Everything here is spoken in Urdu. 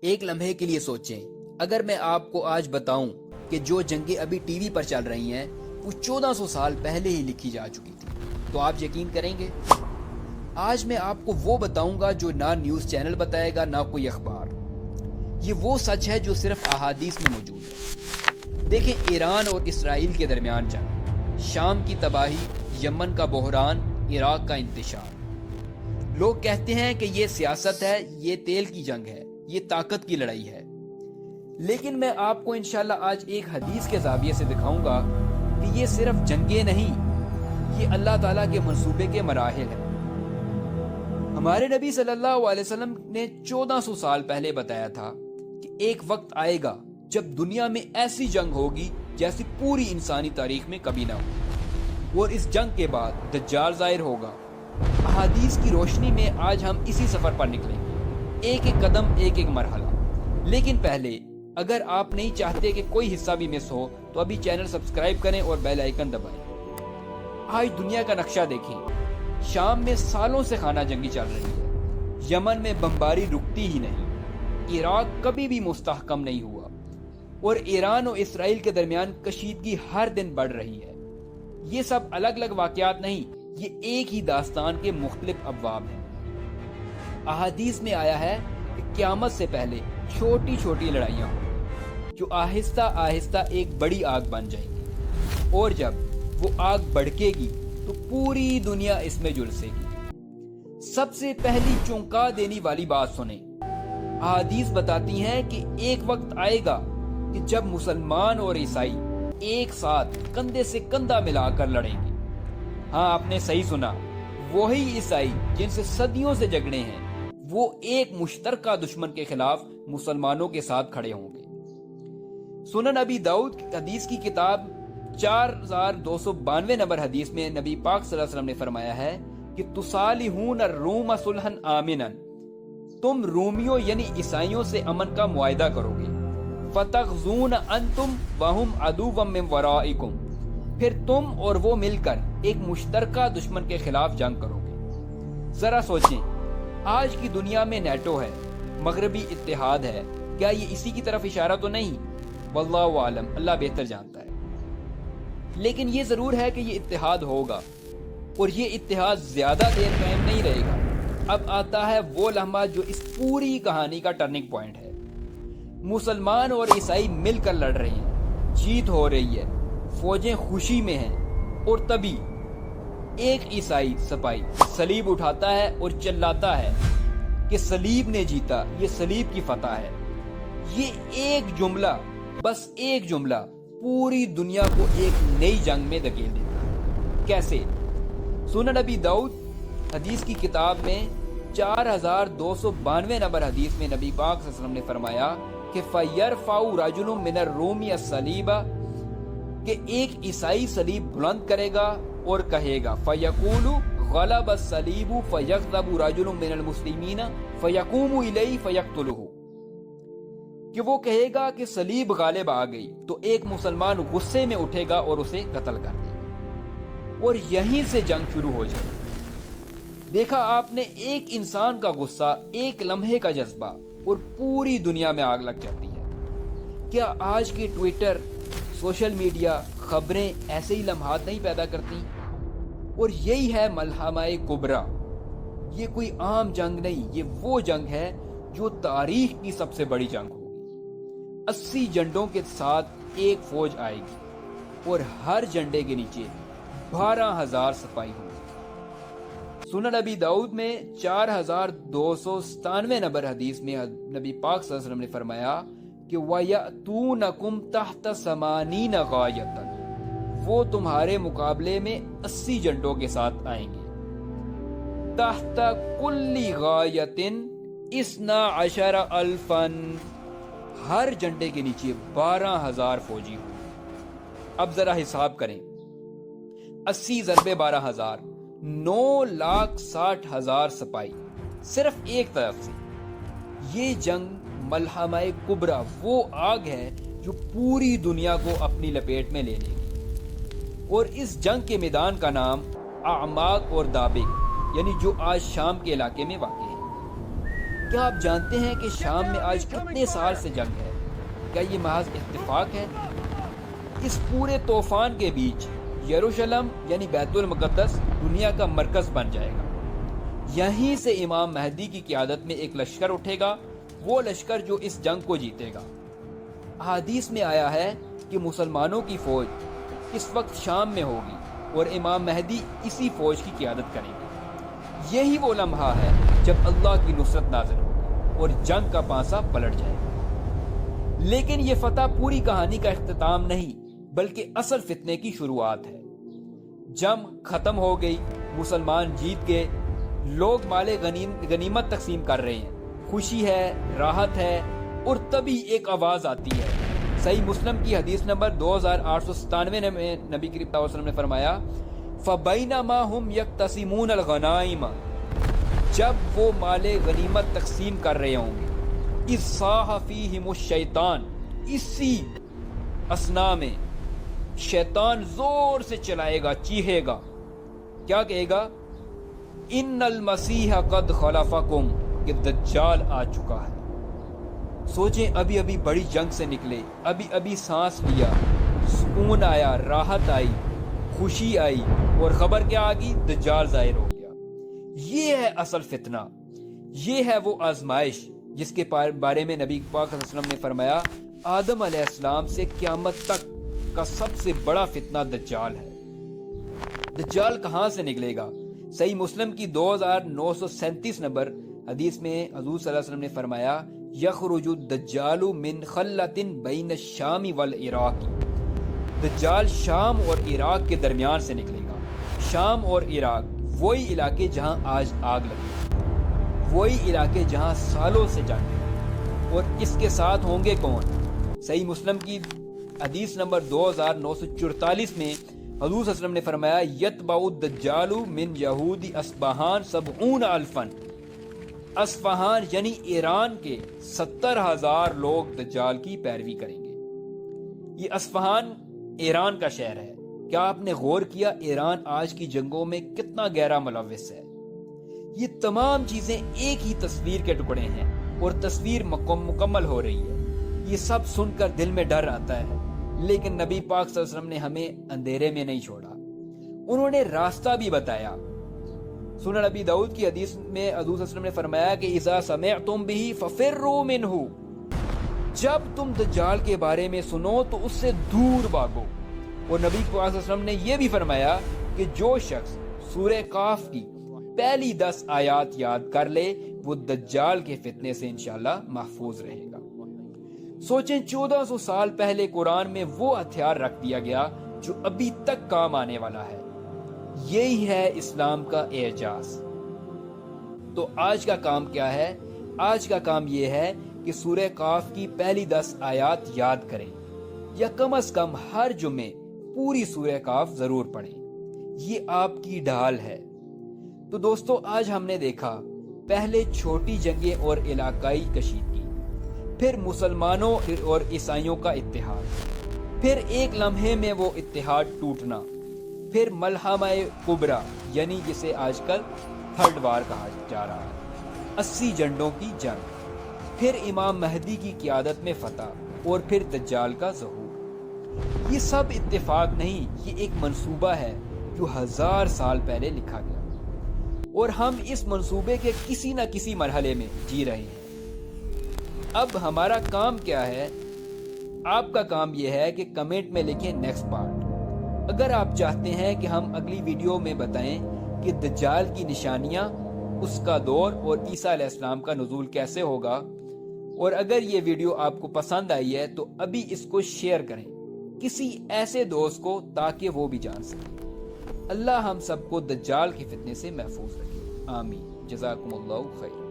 ایک لمحے کے لیے سوچیں، اگر میں آپ کو آج بتاؤں کہ جو جنگیں ابھی ٹی وی پر چل رہی ہیں وہ 1400 سال پہلے ہی لکھی جا چکی تھی، تو آپ یقین کریں گے؟ آج میں آپ کو وہ بتاؤں گا جو نہ نیوز چینل بتائے گا نہ کوئی اخبار۔ یہ وہ سچ ہے جو صرف احادیث میں موجود ہے۔ دیکھیں، ایران اور اسرائیل کے درمیان جنگ، شام کی تباہی، یمن کا بحران، عراق کا انتشار۔ لوگ کہتے ہیں کہ یہ سیاست ہے، یہ تیل کی جنگ ہے، یہ طاقت کی لڑائی ہے، لیکن میں آپ کو انشاءاللہ آج ایک حدیث کے زاویے سے دکھاؤں گا کہ یہ صرف جنگیں نہیں، یہ اللہ تعالیٰ کے منصوبے کے مراحل ہیں۔ ہمارے نبی صلی اللہ علیہ وسلم نے 1400 سال پہلے بتایا تھا کہ ایک وقت آئے گا جب دنیا میں ایسی جنگ ہوگی جیسی پوری انسانی تاریخ میں کبھی نہ ہو، اور اس جنگ کے بعد دجال ظاہر ہوگا۔ احادیث کی روشنی میں آج ہم اسی سفر پر نکلیں گے، ایک ایک قدم، ایک ایک مرحلہ۔ لیکن پہلے اگر آپ نہیں چاہتے کہ کوئی حصہ بھی مس ہو تو ابھی چینل سبسکرائب کریں اور بیل آئیکن دبائیں۔ آج دنیا کا نقشہ دیکھیں، شام میں سالوں سے خانہ جنگی چل رہی ہے، یمن میں بمباری رکتی ہی نہیں، عراق کبھی بھی مستحکم نہیں ہوا، اور ایران اور اسرائیل کے درمیان کشیدگی ہر دن بڑھ رہی ہے۔ یہ سب الگ الگ واقعات نہیں، یہ ایک ہی داستان کے مختلف ابواب ہیں۔ احادیث میں آیا ہے کہ قیامت سے پہلے چھوٹی چھوٹی لڑائیاں ہوں جو آہستہ آہستہ ایک بڑی آگ بن جائیں گی، اور جب وہ آگ بھڑکے گی تو پوری دنیا اس میں جھلسے گی۔ سب سے پہلی چونکا دینے والی بات سنیں، احادیث بتاتی ہیں کہ ایک وقت آئے گا کہ جب مسلمان اور عیسائی ایک ساتھ کندھے سے کندھا ملا کر لڑیں گے۔ ہاں، آپ نے صحیح سنا، وہی عیسائی جن سے صدیوں سے جھگڑے ہیں، وہ ایک مشترکہ دشمن کے خلاف مسلمانوں کے ساتھ کھڑے ہوں گے۔ سنن ابی داؤد حدیث کی کتاب 4292 نمبر حدیث میں نبی پاک صلی اللہ علیہ وسلم نے فرمایا ہے کہ تصالحون الروم صلحا آمنا، تم رومیوں یعنی عیسائیوں سے امن کا معاہدہ کرو گے، فتغزون انتم وہم عدو من ورائکم، پھر تم اور وہ مل کر ایک مشترکہ دشمن کے خلاف جنگ کرو گے۔ ذرا سوچیں، آج کی دنیا میں نیٹو ہے، مغربی اتحاد ہے، کیا یہ اسی کی طرف اشارہ تو نہیں؟ واللہ عالم، اللہ بہتر جانتا ہے۔ لیکن یہ ضرور ہے کہ یہ اتحاد ہوگا، اور یہ اتحاد زیادہ دیر قائم نہیں رہے گا۔ اب آتا ہے وہ لمحہ جو اس پوری کہانی کا ٹرننگ پوائنٹ ہے۔ مسلمان اور عیسائی مل کر لڑ رہے ہیں، جیت ہو رہی ہے، فوجیں خوشی میں ہیں، اور تبھی ایک عیسائی سپاہی صلیب اٹھاتا ہے اور چلاتا ہے کہ صلیب نے جیتا، یہ صلیب کی فتح ہے۔ یہ ایک جملہ، بس ایک جملہ پوری دنیا کو ایک نئی جنگ میں دھکیل دیتا ہے۔ کیسے؟ سنن ابی داؤد حدیث کی کتاب میں 4292 نمبر حدیث میں نبی پاک صلی اللہ علیہ وسلم نے فرمایا کہ فَيَرْفَعُ رَجُلٌ مِّنَ الرُّومِ الصَّلِيبَ، کہ ایک عیسائی صلیب بلند کرے گا اور کہے گا فَيَقُولُ غَلَبَ الصَّلِيبُ فَيَغْضَبُ رَجُلٌ مِّنَ الْمُسْلِمِينَ فَيَقُومُ إِلَيْهِ فَيَقْتُلُهُ، کہ وہ کہے گا کہ صلیب غالب آ گئی، تو ایک مسلمان غصے میں اٹھے گا اور اسے قتل کر دے گا، اور یہیں سے جنگ شروع ہو جائے۔ دیکھا آپ نے، ایک انسان کا غصہ، ایک لمحے کا جذبہ، اور پوری دنیا میں آگ لگ جاتی ہے۔ کیا آج کی ٹویٹر، سوشل میڈیا، خبریں ایسے ہی لمحات نہیں پیدا کرتی؟ اور یہی ہے ملحمہ کبریٰ۔ یہ کوئی عام جنگ نہیں، یہ وہ جنگ ہے جو تاریخ کی سب سے بڑی جنگ ہوگی۔ 80 جھنڈوں کے ساتھ ایک فوج آئے گی، اور ہر جھنڈے کے نیچے 12,000 سپاہی ہوں گے۔ سنن ابی داؤد میں 4297 نمبر حدیث میں نبی پاک صلی اللہ علیہ وسلم نے فرمایا کہ وَيَأْتُونَكُمْ تَحْتَ 80 غَایَةً، وہ تمہارے مقابلے میں 80 جھنڈوں کے ساتھ آئیں گے۔ تحت کل غایۃ 12,000، ہر جھنڈے کے نیچے 12,000 فوجی ہوں۔ اب ذرا حساب کریں، 80 ضربے 12,000، 9,60,000 سپاہی صرف ایک طرف سے۔ یہ جنگ ملحمہ کبریٰ، وہ آگ ہے جو پوری دنیا کو اپنی لپیٹ میں لے لے گی۔ اور اس جنگ کے میدان کا نام اعماق اور دابق، یعنی جو آج شام کے علاقے میں واقع ہے۔ کیا آپ جانتے ہیں کہ شام میں آج کتنے سال سے جنگ ہے؟ کیا یہ محض اتفاق ہے؟ اس پورے طوفان کے بیچ یروشلم یعنی بیت المقدس دنیا کا مرکز بن جائے گا۔ یہیں سے امام مہدی کی قیادت میں ایک لشکر اٹھے گا، وہ لشکر جو اس جنگ کو جیتے گا۔ احادیث میں آیا ہے کہ مسلمانوں کی فوج اس وقت شام میں ہوگی اور امام مہدی اسی فوج کی قیادت کریں گے۔ یہی وہ لمحہ ہے جب اللہ کی نصرت نازل ہوگی اور جنگ کا پانسا پلٹ جائے گا۔ لیکن یہ فتح پوری کہانی کا اختتام نہیں، بلکہ اصل فتنے کی شروعات ہے۔ جنگ ختم ہو گئی، مسلمان جیت گئے، لوگ مال غنیمت تقسیم کر رہے ہیں، خوشی ہے، راحت ہے، اور تبھی ایک آواز آتی ہے۔ صحیح مسلم کی حدیث نمبر 2897 میں نبی کریم صلی اللہ علیہ وسلم نے فرمایا فَبَيْنَمَا هُمْ يَقْتَسِمُونَ الْغَنَائِمَ، جب وہ مال غنیمت تقسیم کر رہے ہوں گے، اِذْ صَاحَ فِيهِمُ الشَّيْطَانُ، اسی اثنا میں شیطان زور سے چلائے گا، چیخے گا، کیا کہے گا؟ ان المسیح قد خلفکم، کہ دجال آ چکا ہے۔ سوچیں، ابھی ابھی بڑی جنگ سے نکلے، ابھی ابھی سانس لیا، سکون آیا، راحت آئی، خوشی آئی، اور خبر کیا آ گئی؟ دجال ظاہر ہو گیا۔ یہ ہے اصل فتنہ، یہ ہے وہ آزمائش جس کے بارے میں نبی پاک صلی اللہ علیہ وسلم نے فرمایا آدم علیہ السلام سے قیامت تک کا سب سے بڑا فتنہ دجال ہے۔ دجال کہاں سے نکلے گا؟ صحیح مسلم کی 2937 نمبر حدیث میں حضور صلی اللہ علیہ وسلم نے فرمایا یخرج الدجال من خلۃ بین الشام والعراق، دجال شام اور عراق کے درمیان سے نکلے گا۔ شام اور عراق وہی علاقے جہاں آج آگ لگی، وہی علاقے جہاں سالوں سے جنگ ہے، اور اس کے ساتھ ہوں گے کون؟ صحیح مسلم کی حدیث نمبر 2944 میں حضور صلی اللہ علیہ وسلم نے فرمایا یتبع الدجال من یہود اصبہان 70,000، اصفہان یعنی ایران کے 70,000 لوگ دجال کی پیروی کریں گے۔ یہ اصفہان ایران کا شہر ہے۔ کیا آپ نے غور کیا ایران آج کی جنگوں میں کتنا گہرا ملوث ہے؟ یہ تمام چیزیں ایک ہی تصویر کے ٹکڑے ہیں اور تصویر مکمل ہو رہی ہے۔ یہ سب سن کر دل میں ڈر آتا ہے، لیکن نبی پاک صلی اللہ علیہ وسلم نے ہمیں اندھیرے میں نہیں چھوڑا، انہوں نے راستہ بھی بتایا۔ سنن نبی داؤد کی حدیث میں حضور صلی اللہ علیہ وسلم نے فرمایا کہ اذا سمعتم به ففروا منه، جب تم دجال کے بارے میں سنو تو اس سے دور بھاگو۔ اور نبی پاک صلی اللہ علیہ وسلم نے یہ بھی فرمایا کہ جو شخص سورہ کاف کی پہلی 10 آیات یاد کر لے وہ دجال کے فتنے سے انشاءاللہ محفوظ رہے گا۔ سوچیں 1400 سال پہلے قرآن میں وہ ہتھیار رکھ دیا گیا جو ابھی تک کام آنے والا ہے۔ یہی ہے اسلام کا اعجاز۔ تو آج کا کام کیا ہے؟ آج کا کام یہ ہے کہ سورہ کاف کی پہلی 10 آیات یاد کریں، یا کم از کم ہر جمعے پوری سورہ کاف ضرور پڑھیں۔ یہ آپ کی ڈھال ہے۔ تو دوستو، آج ہم نے دیکھا پہلے چھوٹی جنگیں اور علاقائی کشیدگی، پھر مسلمانوں اور عیسائیوں کا اتحاد، پھر ایک لمحے میں وہ اتحاد ٹوٹنا، پھر ملحمہ کبریٰ یعنی جسے آج کل تھرڈ وار کہا جا رہا ہے، 80 جھنڈوں کی جنگ، پھر امام مہدی کی قیادت میں فتح، اور پھر دجال کا ظہور۔ یہ سب اتفاق نہیں، یہ ایک منصوبہ ہے جو 1000 سال پہلے لکھا گیا، اور ہم اس منصوبے کے کسی نہ کسی مرحلے میں جی رہے ہیں۔ اب ہمارا کام کیا ہے؟ آپ کا کام یہ ہے کہ کمنٹ میں لکھیں نیکسٹ پارٹ۔ اگر آپ چاہتے ہیں کہ ہم اگلی ویڈیو میں بتائیں کہ دجال کی نشانیاں، اس کا دور اور عیسیٰ علیہ السلام کا نزول کیسے ہوگا، اور اگر یہ ویڈیو آپ کو پسند آئی ہے تو ابھی اس کو شیئر کریں کسی ایسے دوست کو تاکہ وہ بھی جان سکے۔ اللہ ہم سب کو دجال کے فتنے سے محفوظ رکھے، آمین۔ جزاکم اللہ خیر۔